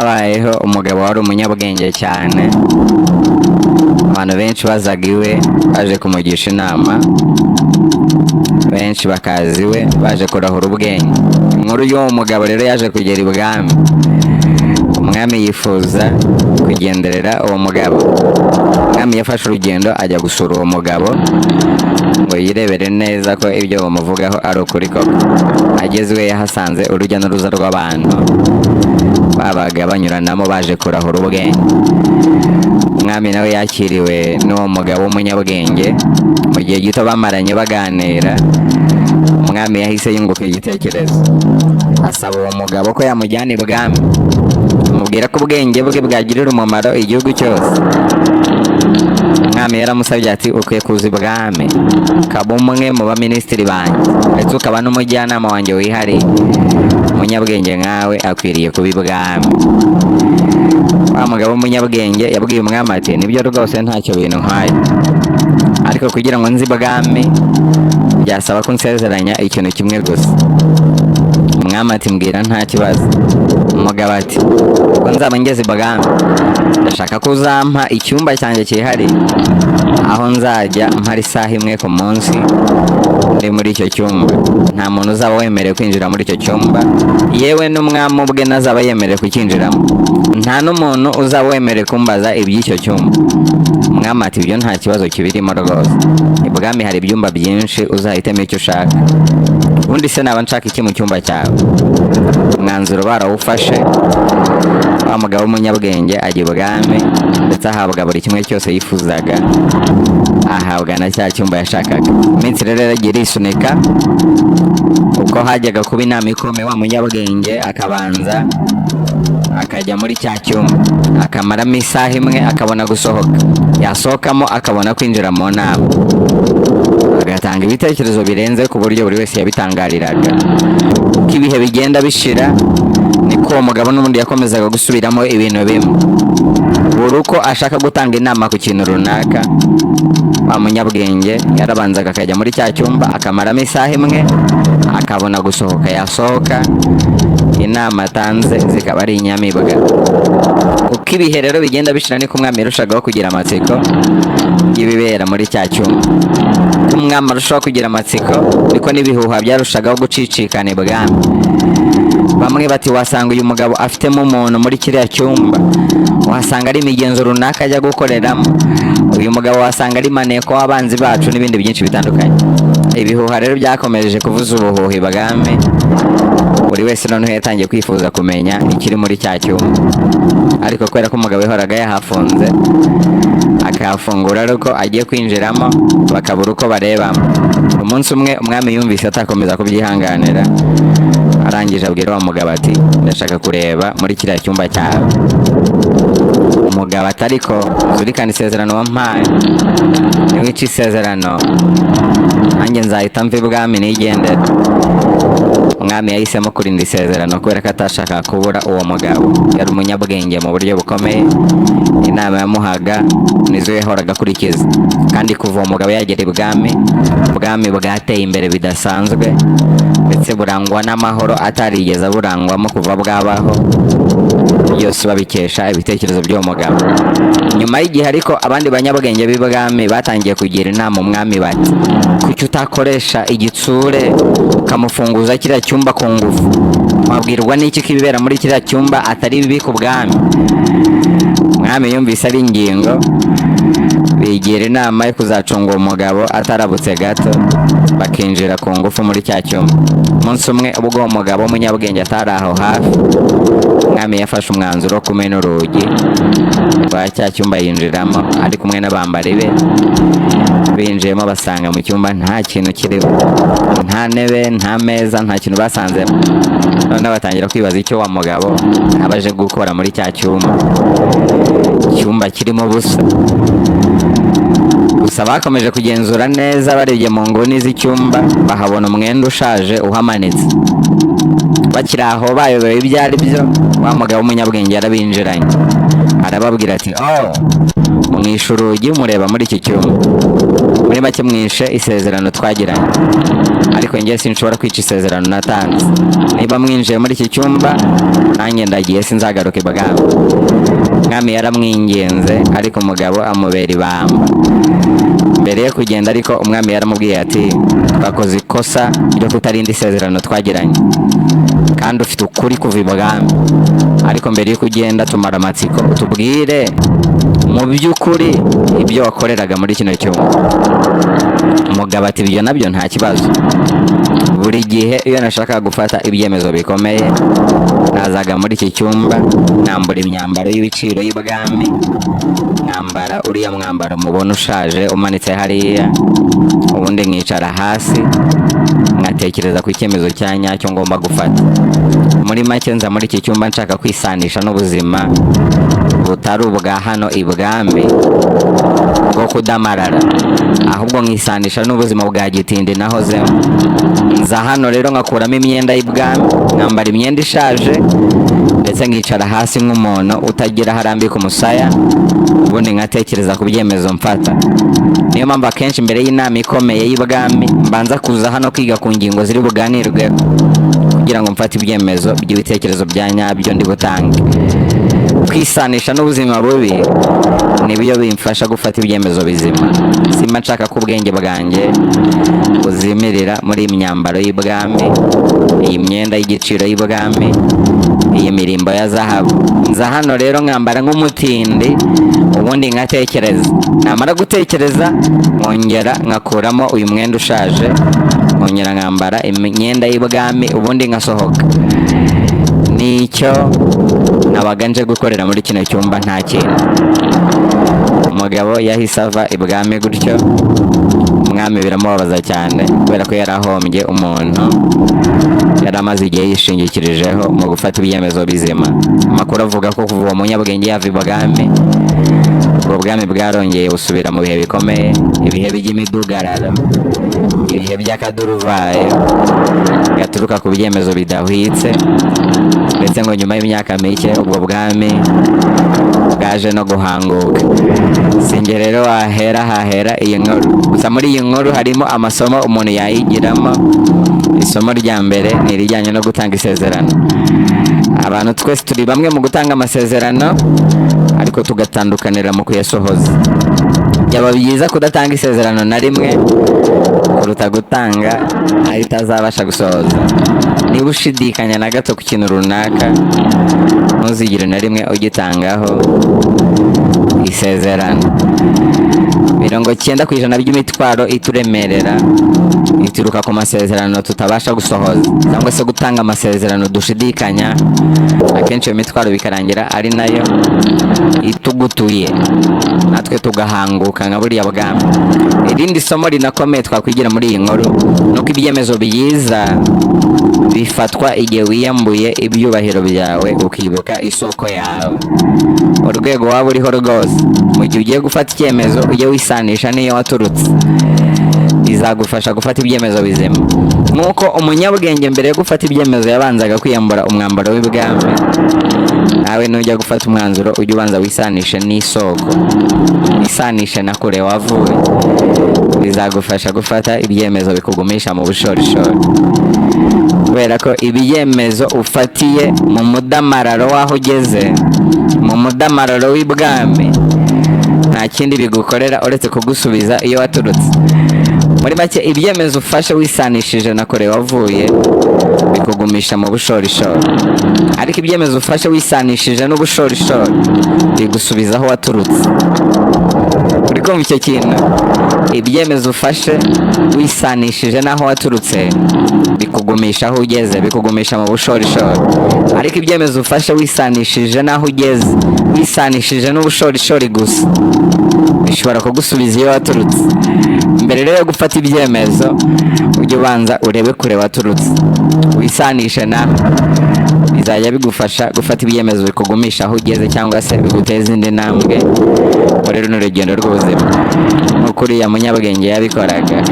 habayeho umugabo wari umunyabwenge cyane, abantu benshi bazaga iwe baje kumugisha inama, benshi bakaza iwe baje kurahura ubwenge. Inkuru y'uwo mugabo rero yaje kugera ibwami, umwami yifuza kugenderera uwo mugabo. Umwami yafashe urugendo ajya gusura uwo mugabo ngo yirebere neza ko ibyo bamuvugaho ari ukuri koko. Ageze iwe yahasanze urujya n'uruza rw'abantu babaga banyuranamo baje kurahura ubwenge. Umwami nawe yakiriwe n'uwo mugabo w'umunyabwenge. Mu gihe gito bamaranye baganira, umwami yahise yunguka igitekerezo, asaba uwo mugabo ko yamujyana ibwami, amubwira ko ubwenge bwe bwagirira umumaro igihugu cyose. Umwami yaramusabye ati, ukwiye kuza ibwami ukaba umwe mu baminisitiri banjye, ndetse ukaba n'umujyanama wanjye wihariye. Umunyabwenge nkawe akwiriye kuba ibwami. Wa mugabo w'umunyabwenge yabwiye umwami ati, nibyo rwose ntacyo bintu nkwaye, ariko kugira ngo nzi ibwami byasaba ko nsezeranya ikintu kimwe gusa. Umwami ati, mbwira nta kibazo. Umugabo ati, ubwo nzaba ngeze ibwami ndashaka ko uzampa icyumba cyanjye cyihariye, aho nzajya mpara isaha imwe ku munsi ndi muri icyo cyumba. Nta muntu uzaba wemerewe kwinjira muri icyo cyumba, yewe n'umwami ubwe ntazaba yemerewe kucyinjiramo. Nta n'umuntu uzaba wemerewe kumbaza iby'icyo cyumba. Umwami ati, ibyo nta kibazo kibirimo rwose, ibwami hari ibyumba byinshi, uzahitemo icyo ushaka. Ubundi se naba nshaka iki mu cyumba cyawe? Umwanzuro barawufashe. Wa mugabo w'umunyabwenge ajya ibwami, ndetse ahabwa buri kimwe cyose yifuzaga, ahabwa na cya cyumba yashakaga. Iminsi rero yaragiye irisunika, uko hajyaga kuba inama ikomeye, wa munyabwenge akabanza akajya muri cya cyumba, akamaramo isaha imwe akabona gusohoka, yasohokamo akabona kwinjira mu nama, agatanga ibitekerezo birenze ku buryo buri wese yabitangariraga. Uko ibihe bigenda bishira, niko uwo mugabo n'ubundi yakomezaga gusubiramo ibintu bimwe. Buri uko ashaka gutanga inama ku kintu runaka, wa munyabwenge yarabanzaga akajya muri cya cyumba akamaramo isaha imwe akabona gusohoka, yasohoka inama atanze zikaba ari inyamibwa. Uko ibihe rero bigenda bishira, niko umwami yarushagaho kugira amatsiko y'ibibera muri cya cyumba. Uko umwami arushaho kugira amatsiko, niko n'ibihuha byarushagaho gucicikana ibwami. Bamwe bati, wasanga uyu mugabo afitemo umuntu muri kiriya cyumba, wasanga ari imigenzo runaka ajya gukoreramo, uyu mugabo wasanga ari maneko w'abanzi bacu, n'ibindi byinshi bitandukanye. Ibihuha rero byakomeje kuvuza ubuhuha ibwami. Buri wese noneho yatangiye kwifuza kumenya ikiri muri cya cyumba, ariko kubera ko umugabo yahoraga yahafunze, akahafungura ariko agiye kwinjiramo bakabura uko barebamo. Umunsi umwe umwami yumvise atakomeza kubyihanganira, arangije abwira wa mugabo ati, ndashaka kureba muri kiriya cyumba cyawe. Umugabo ati, ariko uzirikana isezerano wampaye, niwica isezerano nanjye nzahita mva ibwami nigendera. Umwami yahisemo kurinda isezerano kubera ko atashaka kubura uwo mugabo. Yari umunyabwenge mu buryo bukomeye, inama yamuhaga nizo yahoraga akurikiza. Kandi kuva uwo mugabo yagera ibwami, ubwami bwateye imbere bidasanzwe, ndetse burangwa n'amahoro atarigeze burangwamo kuva bwabaho, byose babikesha ibitekerezo by'uwo mugabo. Nyuma y'igihe ariko abandi banyabwenge b'ibwami batangiye kugira inama umwami bati, kuki utakoresha igitsure ukamufunguza kiriya cyumba ku ngufu? Wabwirwa n'iki ko ibibera muri kiriya cyumba atari bibi ku bwami? Umwami yumvise ari ingingo, bigira inama yo kuzacunga uwo mugabo atarabutse gato, bakinjira ku ngufu muri cya cyumba. Umunsi umwe ubwo uwo mugabo w'umunyabwenge atari aho hafi, umwami yafashe umwanzuro wo kumena urugi rwa cya cyumba yinjiramo ari kumwe n'abambari be. Binjiyemo basanga mu cyumba nta kintu kirimo, nta ntebe, nta meza, nta kintu basanzemo. Noneho batangira kwibaza icyo wa mugabo abaje gukora muri cya cyumba. Icyumba kirimo busa. Gusa bakomeje kugenzura neza, barebye mu nguni z'icyumba bahabona umwenda ushaje uhamanitse. bakiri aho bayobewe ibyo ari byo, wa mugabo w'umunyabwenge yarabinjiranye arababwira ati mwishe urugi mureba muri iki cyumba, muri make mwishe isezerano twagiranye, ariko njye sinshobora kwica isezerano natanze. Niba mwinjiye muri iki cyumba nanjye ndagiye sinzagaruka ibwami. Mwami yaramwinginze ariko umugabo amubera ibamba. Mbere yo kugenda ariko umwami yaramubwiye ati twakoze ikosa ryo kutarinda isezerano twagiranye kandi ufite ukuri kuva ibwami, ariko mbere yo kugenda tumara amatsiko utubwire mu by'ukuri ibyo wakoreraga muri kino cyumba. Umugabo ati ibyo nabyo nta kibazo, buri gihe iyo nashakaga gufata ibyemezo bikomeye nazaga muri iki cyumba nambura imyambaro y'ibiciro y'ibwami, nambara uriya mwambaro mubona ushaje umanitse hariya, ubundi nkicara hasi ngatekereza ku icyemezo cya nyacyo ngomba gufata. Muri make nza muri iki cyumba nshaka kwisanisha n'ubuzima butari ubwa hano ibwami bwo kudamarara, ahubwo nkisanisha n'ubuzima bwa gitindi nahozemo. Nza hano rero ngakuramo imyenda y'ibwami, nkambara imyenda ishaje ndetse nkicara hasi nk'umuntu utagira harambika umusaya, ubundi nkatekereza ku byemezo mfata. Niyo mpamvu akenshi mbere y'inama ikomeye y'ibwami mbanza kuza hano kwiga ku ngingo ziri buganirweho kugira ngo mfate ibyemezo by'ibitekerezo bya nyabyo ndi butange. Kwisanisha n'ubuzima bubi nibyo bimfasha gufata ibyemezo bizima. Simba nshaka ko ubwenge bwanjye buzimirira muri imyambaro y'ibwami, iyi myenda y'igiciro y'ibwami, iyi mirimbo ya zahabu. Nza hano rero nkambara nk'umutindi, ubundi nkatekereza, namara gutekereza nkongera ngakuramo uyu mwenda ushaje, nkongera nkambara imyenda y'ibwami, ubundi ngasohoka. Nicyo nabaga nje gukorera muri kino cyumba, nta kintu. Umugabo yahise ava ibwami gutyo, umwami biramubabaza cyane kubera ko yarahombye umuntu yari amaze igihe yishingikirijeho mu gufata ibyemezo bizima. Amakuru avuga ko kuva uwo munyabwenge yava ibwami, ubwo bwami bwarongeye busubira mu bihe bikomeye, ibihe by'imidugararo, ibihe by'akaduruvayo gaturuka ku byemezo bidahwitse, ndetse ngo nyuma y'imyaka mike ubwo bwami bwaje no guhanguka. Singe rero hahera iyi nkuru, gusa muri iyi nkuru harimo amasomo umuntu yayigiramo. Isomo rya mbere ni irijyanye no gutanga isezerano. Abantu twese turi bamwe mu gutanga amasezerano, ariko tugatandukanira mu kuyasohoza. Byaba byiza kudatanga isezerano na rimwe kuruta gutanga aho itazabasha gusohoza. Niba ushidikanya na gato ku kintu runaka, ntuzigire na rimwe ugitangaho isezerano. 90% by'imitwaro ituremerera ituruka ku masezerano tutabasha gusohoza, cyangwa se gutanga amasezerano dushidikanya. Akenshi iyo mitwaro bikarangira ari nayo itugutuye, natwe tugahanguka nka buriya bwami. Irindi somo rinakomeye twakwigira muri iyi nkuru nuko ibyemezo byiza bifatwa igihe wiyambuye ibyubahiro byawe ukibuka isoko yawe. Urwego waba uriho rwose, mu gihe ugiye gufata icyemezo ujye wisanisha n'iyo waturutse, bizagufasha gufata ibyemezo bizima. Nk'uko umunyabwenge mbere yo gufata ibyemezo yabanzaga kwiyambura umwambaro w'ibwami, nawe nujya gufata umwanzuro ujye ubanza wisanishe n'isoko, isanishe na kure wavuye. Bizagufasha gufata ibyemezo bikugumisha mu bushorishori, kubera ko ibyemezo ufatiye mu mudamararo w'aho ugeze, mu mudamararo w'ibwami, nta kindi bigukorera uretse kugusubiza iyo waturutse. Muri make ibyemezo ufashe wisanishije na kure wavuye bikugumisha mu bushorishori, ariko ibyemezo ufashe wisanishije n'ubushorishori bigusubiza aho waturutse. Uri kumva icyo kintu? Ibyemezo ufashe wisanishije n'aho waturutse bikugumisha aho ugeze, bikugumisha mu bushorishori, ariko ibyemezo ufashe wisanishije n'aho ugeze, wisanishije n'ubushorishori gusa, bishobora kugusubiza iyo waturutse. Mbere rero yo gufata ibyemezo ujye ubanza urebe kure waturutse, wisanishe naho. Bizajya bigufasha gufata ibyemezo bikugumisha aho ugeze, cyangwa se biguteza indi ntambwe muri runo rugendo rw'ubuzima, nk'uko uriya munyabwenge yabikoraga.